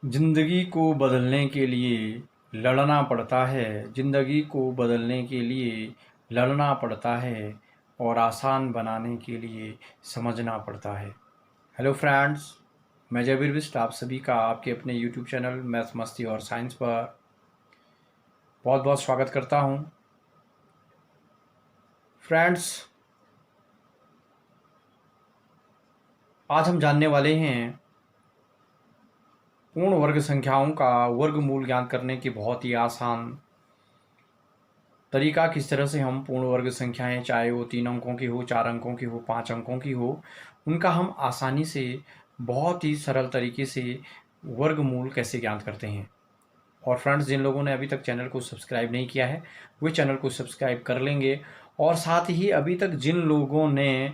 जिंदगी को बदलने के लिए लड़ना पड़ता है। जिंदगी को बदलने के लिए लड़ना पड़ता है और आसान बनाने के लिए समझना पड़ता है। हेलो फ्रेंड्स, मैं जबीर बिस्ट आप सभी का आपके अपने यूट्यूब चैनल मैथ मस्ती और साइंस पर बहुत बहुत स्वागत करता हूं। फ्रेंड्स, आज हम जानने वाले हैं पूर्ण वर्ग संख्याओं का वर्गमूल ज्ञात करने की बहुत ही आसान तरीका। किस तरह से हम पूर्ण वर्ग संख्याएं, चाहे वो 3 अंकों की हो, 4 अंकों की हो, 5 अंकों की हो, उनका हम आसानी से बहुत ही सरल तरीके से वर्गमूल कैसे ज्ञात करते हैं। और फ्रेंड्स, जिन लोगों ने अभी तक चैनल को सब्सक्राइब नहीं किया है वे चैनल को सब्सक्राइब कर लेंगे। और साथ ही अभी तक जिन लोगों ने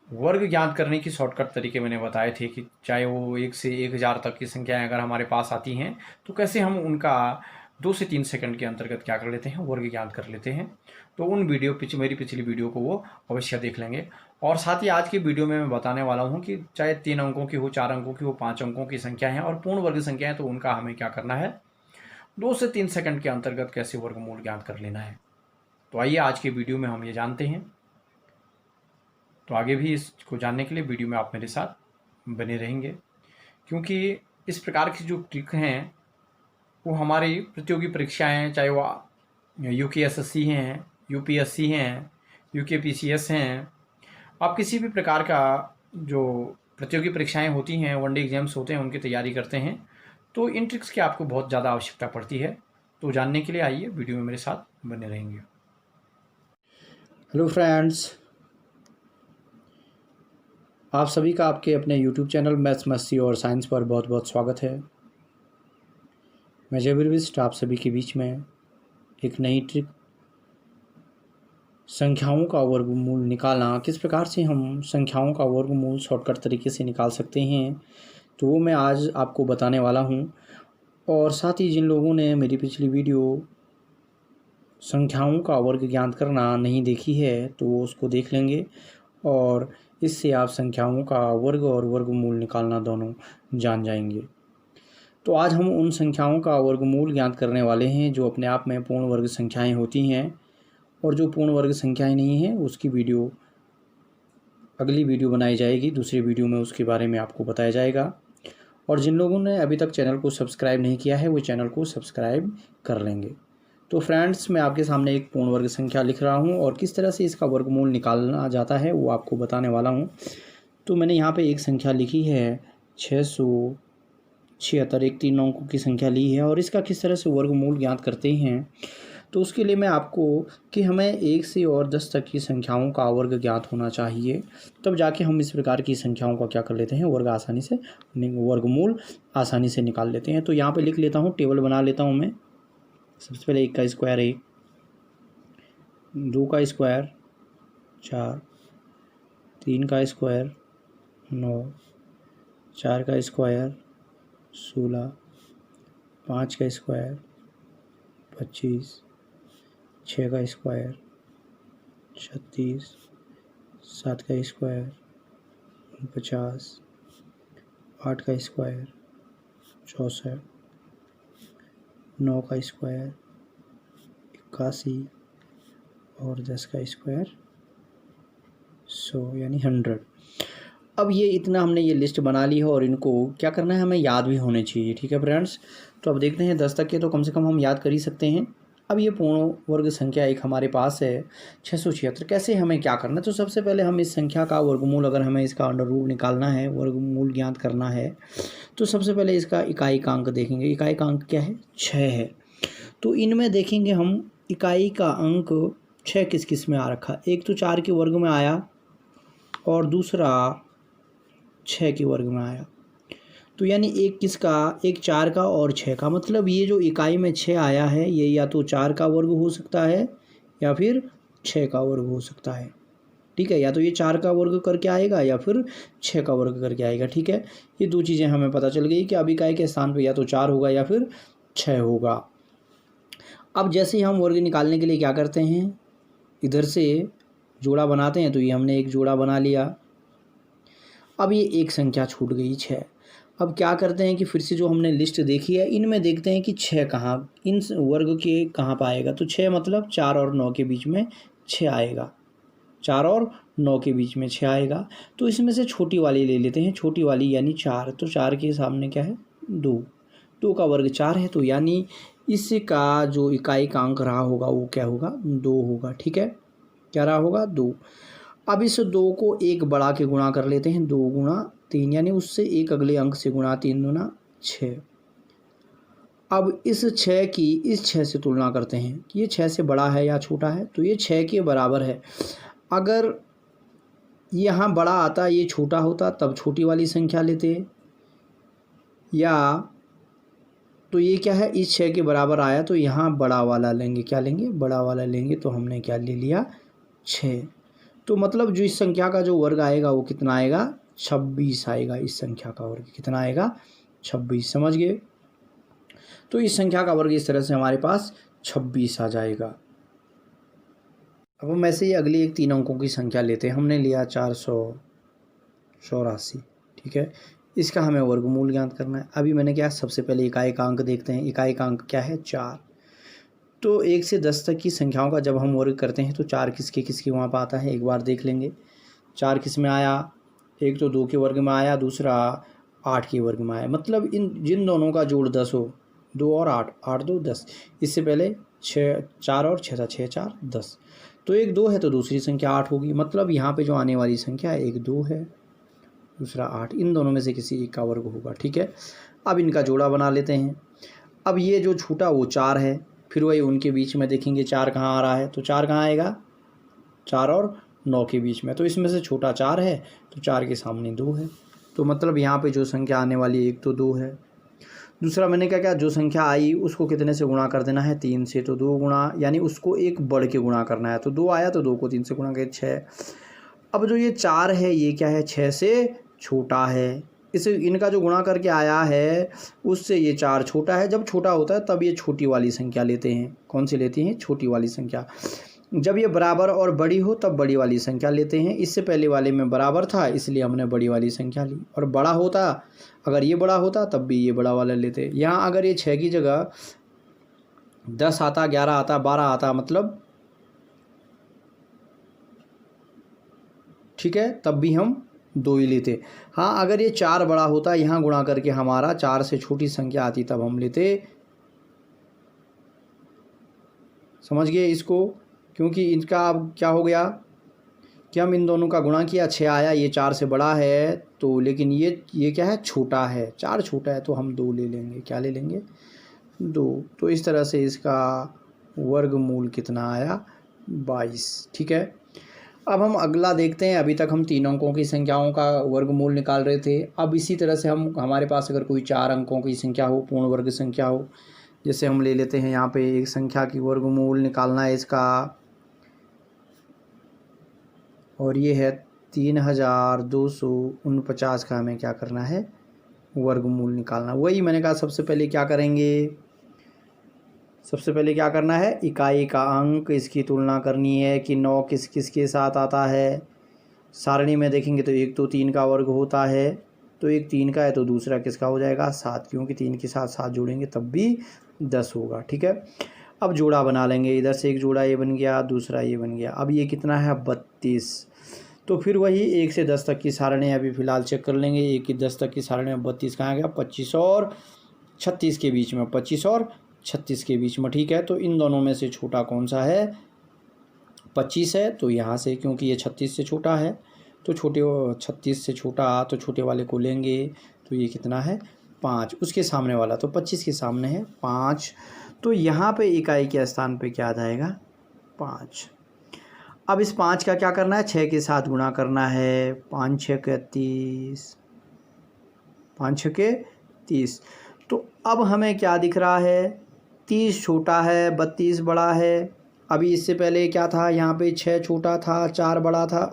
वर्ग ज्ञात करने की शॉर्टकट तरीके मैंने बताए थे कि चाहे वो 1 से 1000 तक की संख्याएं अगर हमारे पास आती हैं तो कैसे हम उनका 2 से 3 सेकंड के अंतर्गत क्या कर लेते हैं, वर्ग ज्ञात कर लेते हैं। तो उन मेरी पिछली वीडियो को वो अवश्य देख लेंगे। और साथ ही आज की वीडियो में मैं बताने वाला हूँ कि चाहे 3 अंकों की हो, 4 अंकों की हो, 5 अंकों की संख्या है और पूर्ण वर्ग संख्या है, तो उनका हमें क्या करना है, 2 से 3 सेकंड के अंतर्गत कैसे वर्गमूल ज्ञात कर लेना है। तो आइए आज की वीडियो में हम ये जानते हैं। तो आगे भी इसको जानने के लिए वीडियो में आप मेरे साथ बने रहेंगे, क्योंकि इस प्रकार की जो ट्रिक हैं वो हमारी प्रतियोगी परीक्षाएं, चाहे वो UKSSC हैं, UPSC हैं, UKPCS हैं, आप किसी भी प्रकार का जो प्रतियोगी परीक्षाएं होती हैं, वनडे एग्जाम्स होते हैं, उनकी तैयारी करते हैं, तो इन ट्रिक्स की आपको बहुत ज़्यादा आवश्यकता पड़ती है। तो जानने के लिए आइए वीडियो में मेरे साथ बने रहेंगे। हेलो फ्रेंड्स, आप सभी का आपके अपने यूट्यूब चैनल मैथ्स मस्ती और साइंस पर बहुत बहुत स्वागत है। मैं जबीर बिस्ट आप सभी के बीच में एक नई ट्रिक, संख्याओं का वर्गमूल निकालना, किस प्रकार से हम संख्याओं का वर्गमूल शॉर्टकट तरीके से निकाल सकते हैं, तो वो मैं आज आपको बताने वाला हूँ। और साथ ही जिन लोगों ने मेरी पिछली वीडियो संख्याओं का वर्ग ज्ञात करना नहीं देखी है तो वो उसको देख लेंगे और इससे आप संख्याओं का वर्ग और वर्गमूल निकालना दोनों जान जाएंगे। तो आज हम उन संख्याओं का वर्गमूल ज्ञात करने वाले हैं जो अपने आप में पूर्ण वर्ग संख्याएं होती हैं, और जो पूर्ण वर्ग संख्याएं नहीं हैं उसकी वीडियो अगली वीडियो बनाई जाएगी। दूसरी वीडियो में उसके बारे में आपको बताया जाएगा। और जिन लोगों ने अभी तक चैनल को सब्सक्राइब नहीं किया है वो चैनल को सब्सक्राइब कर लेंगे। तो फ्रेंड्स, मैं आपके सामने एक पूर्ण वर्ग संख्या लिख रहा हूँ और किस तरह से इसका वर्गमूल निकालना जाता है वो आपको बताने वाला हूँ। तो मैंने यहाँ पे एक संख्या लिखी है 676, एक 3 अंकों की संख्या ली है, और इसका किस तरह से वर्गमूल ज्ञात करते हैं तो उसके लिए मैं आपको कि हमें 1 से और 10 तक की संख्याओं का वर्ग ज्ञात होना चाहिए, तब जाके हम इस प्रकार की संख्याओं का क्या कर लेते हैं, वर्गमूल आसानी से निकाल लेते हैं। तो यहाँ पे लिख लेता हूँ, टेबल बना लेता हूँ मैं। सबसे पहले 1 का स्क्वायर 1, 2 का स्क्वायर 4, 3 का स्क्वायर 9, 4 का स्क्वायर 16, 5 का स्क्वायर 25, 6 का स्क्वायर 36, 7 का स्क्वायर 49, 8 का स्क्वायर 64, 9 का स्क्वायर 81 और 10 का स्क्वायर 100 यानी 100। अब ये इतना हमने ये लिस्ट बना ली है और इनको क्या करना है, हमें याद भी होने चाहिए। ठीक है फ्रेंड्स, तो अब देखते हैं 10 तक के तो कम से कम हम याद कर ही सकते हैं। अब ये पूर्ण वर्ग संख्या एक हमारे पास है 676। कैसे हमें क्या करना है, तो सबसे पहले हम इस संख्या का वर्गमूल, अगर हमें इसका अंडर रूट निकालना है, वर्गमूल ज्ञात करना है, तो सबसे पहले इसका इकाई का अंक देखेंगे। इकाई का अंक क्या है, 6 है। तो इनमें देखेंगे हम इकाई का अंक 6 किस किस में आ रखा, एक तो 4 के वर्ग में आया और दूसरा 6 के वर्ग में आया। तो यानी एक किसका, एक 4 का और 6 का, मतलब ये जो इकाई में 6 आया है ये या तो 4 का वर्ग हो सकता है या फिर 6 का वर्ग हो सकता है। ठीक है, या तो ये 4 का वर्ग करके आएगा या फिर 6 का वर्ग करके आएगा। ठीक है, ये दो चीज़ें हमें पता चल गई कि अब इकाई के स्थान पर या तो 4 होगा या फिर 6 होगा। अब जैसे ही हम वर्ग निकालने के लिए क्या करते हैं, इधर से जोड़ा बनाते हैं। तो ये हमने एक जोड़ा बना लिया। अब ये एक संख्या छूट गई 6। अब क्या करते हैं कि फिर से जो हमने लिस्ट देखी है इनमें देखते हैं कि 6 कहाँ, इन वर्ग के कहाँ पर आएगा। तो 6 मतलब 4 और 9 के बीच में 6 आएगा, 4 और 9 के बीच में 6 आएगा। तो इसमें से छोटी वाली ले लेते हैं, छोटी वाली यानी 4। तो 4 के सामने क्या है 2, 2 का वर्ग 4 है। तो यानी इसका जो इकाई का अंक रहा होगा वो क्या होगा 2 होगा। ठीक है, क्या रहा होगा 2। अब इस 2 को एक बढ़ा के गुणा कर लेते हैं, 2 गुणा 3 यानी उससे एक अगले अंक से गुणा, 3 दूना 6। अब इस 6 की इस 6 से तुलना करते हैं कि ये 6 से बड़ा है या छोटा है। तो ये 6 के बराबर है। अगर यहाँ बड़ा आता ये छोटा होता तब छोटी वाली संख्या लेते, या तो ये क्या है इस 6 के बराबर आया तो यहाँ बड़ा वाला लेंगे। क्या लेंगे, बड़ा वाला लेंगे। तो हमने क्या ले लिया 6। तो मतलब जो इस संख्या का जो वर्ग आएगा वो कितना आएगा 26 आएगा। इस संख्या का वर्ग कितना आएगा 26, समझ गए। तो इस संख्या का वर्ग इस तरह से हमारे पास 26 आ जाएगा। अब हम ऐसे ही अगली एक 3 अंकों की संख्या लेते हैं। हमने लिया 484, ठीक है। इसका हमें वर्गमूल ज्ञात करना है। अभी मैंने क्या, सबसे पहले इकाई का अंक देखते हैं। इकाई का अंक क्या है 4। तो 1 से 10 तक की संख्याओं का जब हम वर्ग करते हैं तो 4 किसके किसके वहाँ पर आता है, एक बार देख लेंगे। 4 किस में आया, एक तो 2 के वर्ग में आया, दूसरा 8 के वर्ग में आया। मतलब इन जिन दोनों का जोड़ 10 हो, 2 और 8, 8 2 10। इससे पहले 6 4 और 6 था, 6 4 10। तो एक 2 है तो दूसरी संख्या 8 होगी। मतलब यहाँ पे जो आने वाली संख्या है एक 2 है, दूसरा 8। इन दोनों में से किसी एक का वर्ग होगा। ठीक है, अब इनका जोड़ा बना लेते हैं। अब ये जो छूटा वो 4 है, फिर वही उनके बीच में देखेंगे 4 कहाँ आ रहा है। तो 4 कहाँ आएगा 4 और 9 के बीच में। तो इसमें से छोटा 4 है तो 4 के सामने 2 है। तो मतलब यहाँ पे जो संख्या आने वाली है एक तो 2 है। दूसरा मैंने क्या क्या, जो संख्या आई उसको कितने से गुणा कर देना है 3 से। तो 2 गुणा यानी उसको एक बढ़ के गुणा करना है। तो 2 आया तो 2 को 3 से गुणा कर 6। अब जो ये 4 है ये क्या है 6 से छोटा है। इस इनका जो गुणा करके आया है उससे ये 4 छोटा है। जब छोटा होता है तब ये छोटी वाली संख्या लेते हैं। कौन सी लेते हैं, छोटी वाली संख्या। जब ये बराबर और बड़ी हो तब बड़ी वाली संख्या लेते हैं। इससे पहले वाले में बराबर था इसलिए हमने बड़ी वाली संख्या ली। और बड़ा होता, अगर ये बड़ा होता तब भी ये बड़ा वाला लेते। यहाँ अगर ये 6 की जगह 10 आता, 11 आता, 12 आता मतलब, ठीक है, तब भी हम 2 ही लेते। हाँ, अगर ये 4 बड़ा होता, यहाँ गुणा करके हमारा 4 से छोटी संख्या आती तब हम लेते। समझ गए इसको, क्योंकि इनका अब क्या हो गया कि हम इन दोनों का गुणा किया, 6 आया, ये 4 से बड़ा है तो, लेकिन ये क्या है छोटा है, 4 छोटा है तो हम 2 ले लेंगे। क्या ले लेंगे 2। तो इस तरह से इसका वर्गमूल कितना आया 22। ठीक है, अब हम अगला देखते हैं। अभी तक हम 3 अंकों की संख्याओं का वर्गमूल निकाल रहे थे। अब इसी तरह से हमारे पास अगर कोई 4 अंकों की संख्या हो, पूर्ण वर्ग संख्या हो, जैसे हम ले लेते हैं यहाँ पे एक संख्या की वर्गमूल निकालना है इसका, और ये है 3249 का हमें क्या करना है वर्गमूल निकालना। वही मैंने कहा सबसे पहले क्या करेंगे, सबसे पहले क्या करना है इकाई का अंक, इसकी तुलना करनी है कि 9 किस किस के साथ आता है। सारणी में देखेंगे तो एक तो 3 का वर्ग होता है, तो एक 3 का है तो दूसरा किसका हो जाएगा 7, क्योंकि 3 के साथ 7 जोड़ेंगे तब भी 10 होगा। ठीक है, अब जोड़ा बना लेंगे। इधर से एक जोड़ा ये बन गया, दूसरा ये बन गया। अब ये कितना है 32। तो फिर वही 1 से 10 तक की सारणी अभी फ़िलहाल चेक कर लेंगे। 1 से 10 तक की सारणी में 32 कहाँ गया 25 और 36 के बीच में, 25 और 36 के बीच में। ठीक है, तो इन दोनों में से छोटा कौन सा है 25 है। तो यहाँ से क्योंकि ये 36 से छोटा है तो 36 से छोटा तो छोटे वाले को लेंगे। तो ये कितना है 5, उसके सामने वाला तो 25 के सामने है 5। तो यहाँ पे इकाई के स्थान पे क्या आ जाएगा 5। अब इस 5 का क्या करना है 6 के साथ गुणा करना है। 5 6 के 30, 5 6 के 30। तो अब हमें क्या दिख रहा है 30 छोटा है, 32 बड़ा है। अभी इससे पहले क्या था, यहाँ पे 6 छोटा था, 4 बड़ा था,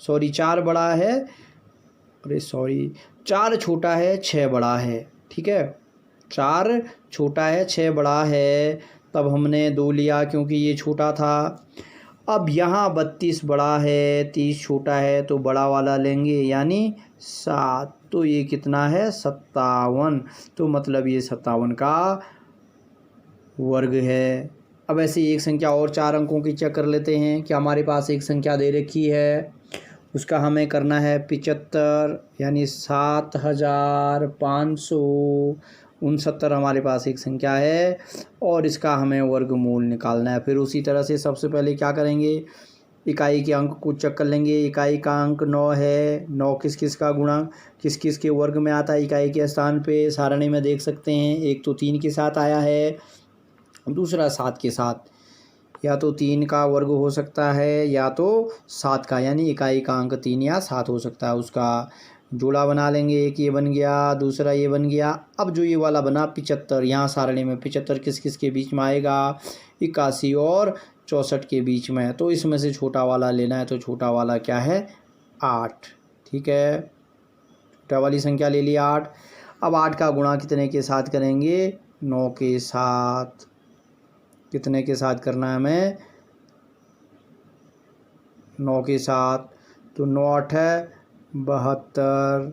4 बड़ा है, अरे सॉरी 4 छोटा है, 6 बड़ा है। ठीक है, 4 छोटा है, 6 बड़ा है, तब हमने 2 लिया क्योंकि ये छोटा था। अब यहाँ 32 बड़ा है, 30 छोटा है, तो बड़ा वाला लेंगे यानी 7। तो ये कितना है 57। तो मतलब ये 57 का वर्ग है। अब ऐसे एक संख्या और 4 अंकों की चेक कर लेते हैं कि हमारे पास एक संख्या दे रखी है, उसका हमें करना है 75 यानी 7569 हमारे पास एक संख्या है और इसका हमें वर्गमूल निकालना है। फिर उसी तरह से सबसे पहले क्या करेंगे, इकाई के अंक को चेक कर लेंगे। इकाई का अंक 9 है, 9 किस किस का गुणा किस किस के वर्ग में आता है इकाई के स्थान पे सारणी में देख सकते हैं। एक तो 3 के साथ आया है, दूसरा 7 के साथ, या तो 3 का वर्ग हो सकता है या तो 7 का, यानी इकाई का अंक 3 या 7 हो सकता है। उसका जोड़ा बना लेंगे, एक ये बन गया, दूसरा ये बन गया। अब जो ये वाला बना 75, यहाँ सारणी में 75 किस किस के बीच में आएगा, 81 और 64 के बीच में। तो इसमें से छोटा वाला लेना है, तो छोटा वाला क्या है 8। ठीक है, छोटा वाली संख्या ले लिया 8। अब 8 का गुणा कितने के साथ करेंगे, 9 के साथ। कितने के साथ करना है हमें, 9 के साथ। तो 9 8 है 72,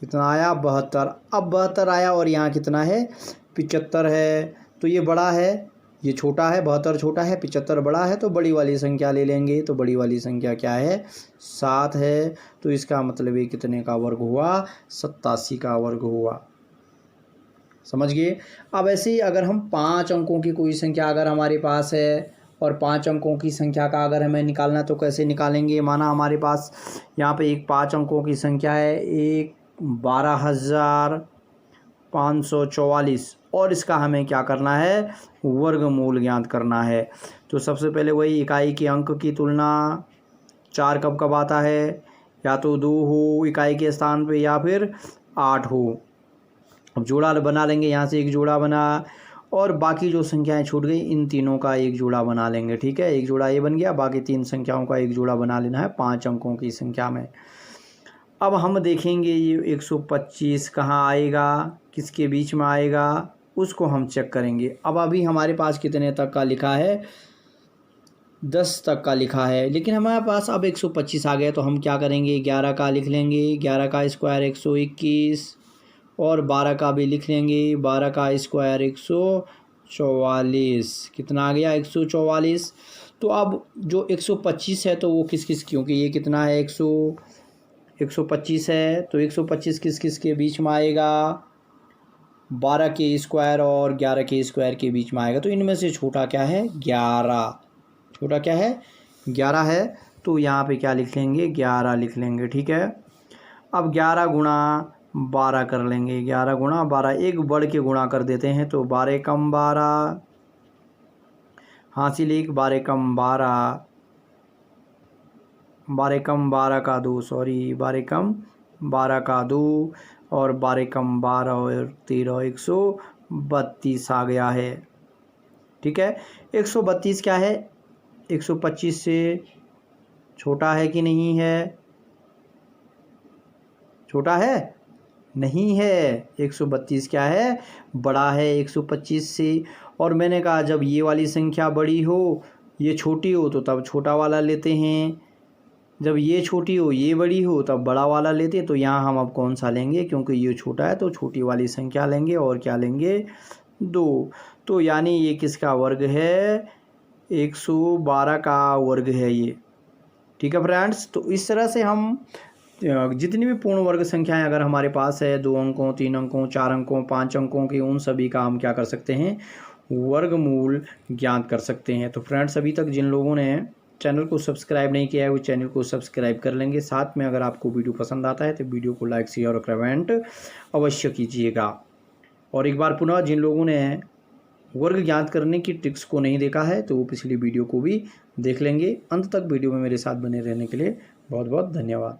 कितना आया 72। अब 72 आया और यहाँ कितना है 75 है। तो ये बड़ा है, ये छोटा है, 72 छोटा है, 75 बड़ा है, तो बड़ी वाली संख्या ले लेंगे। तो बड़ी वाली संख्या क्या है 7 है। तो इसका मतलब ये कितने का वर्ग हुआ 87 का वर्ग हुआ। समझ गए। अब ऐसे ही अगर हम 5 अंकों की कोई संख्या अगर हमारे पास है और 5 अंकों की संख्या का अगर हमें निकालना तो कैसे निकालेंगे। माना हमारे पास यहाँ पे एक 5 अंकों की संख्या है, एक 12,544 और इसका हमें क्या करना है वर्गमूल ज्ञात करना है। तो सबसे पहले वही इकाई के अंक की तुलना, 4 कब कब आता है, या तो 2 हो इकाई के स्थान पे या फिर 8 हो। अब जोड़ा बना लेंगे, यहाँ से एक जोड़ा बना और बाकी जो संख्याएं छूट गई इन तीनों का एक जोड़ा बना लेंगे। ठीक है, एक जोड़ा ये बन गया, बाकी 3 संख्याओं का एक जोड़ा बना लेना है 5 अंकों की संख्या में। अब हम देखेंगे ये 125 कहाँ आएगा, किसके बीच में आएगा, उसको हम चेक करेंगे। अब अभी हमारे पास कितने तक का लिखा है 10 तक का लिखा है, लेकिन हमारे पास अब 125 आ गया। तो हम क्या करेंगे 11 का लिख लेंगे, 11 का स्क्वायर 121 और 12 का भी लिख लेंगे, 12 का स्क्वायर 144। कितना आ गया 144। तो अब जो 125 है तो वो किस किस, क्योंकि ये कितना है 125 है, तो 125 किस किस के बीच में आएगा 12 के स्क्वायर और 11 के स्क्वायर के बीच में आएगा। तो इनमें से छोटा क्या है 11, छोटा क्या है 11 है। तो यहाँ पे क्या लिख लेंगे 11 लिख लेंगे। ठीक है, अब 11 गुणा 12 कर लेंगे, 11 गुणा 12, एक बढ़ के गुणा कर देते हैं। तो 12 कम 12 हासिल 1, 12 कम 12, 12 कम 12 का 2, सॉरी 12 कम 12 का 2 और 12 कम 12 और 13, 132 आ गया है। ठीक है, 132 क्या है 125 से छोटा है कि नहीं है, छोटा है नहीं है। 132 क्या है बड़ा है 125 से। और मैंने कहा जब ये वाली संख्या बड़ी हो ये छोटी हो तो तब छोटा वाला लेते हैं, जब ये छोटी हो ये बड़ी हो तब बड़ा वाला लेते हैं। तो यहाँ हम अब कौन सा लेंगे, क्योंकि ये छोटा है तो छोटी वाली संख्या लेंगे और क्या लेंगे 2। तो यानी ये किसका वर्ग है 112 का वर्ग है ये। ठीक है फ्रेंड्स, तो इस तरह से हम जितनी भी पूर्ण वर्ग संख्याएं अगर हमारे पास है 2 अंकों 3 अंकों 4 अंकों 5 अंकों की, उन सभी का हम क्या कर सकते हैं वर्गमूल ज्ञात कर सकते हैं। तो फ्रेंड्स अभी तक जिन लोगों ने चैनल को सब्सक्राइब नहीं किया है वो चैनल को सब्सक्राइब कर लेंगे। साथ में अगर आपको वीडियो पसंद आता है तो वीडियो को लाइक शेयर और कमेंट अवश्य कीजिएगा। और एक बार पुनः जिन लोगों ने वर्ग ज्ञात करने की ट्रिक्स को नहीं देखा है तो वो पिछली वीडियो को भी देख लेंगे। अंत तक वीडियो में मेरे साथ बने रहने के लिए बहुत बहुत धन्यवाद।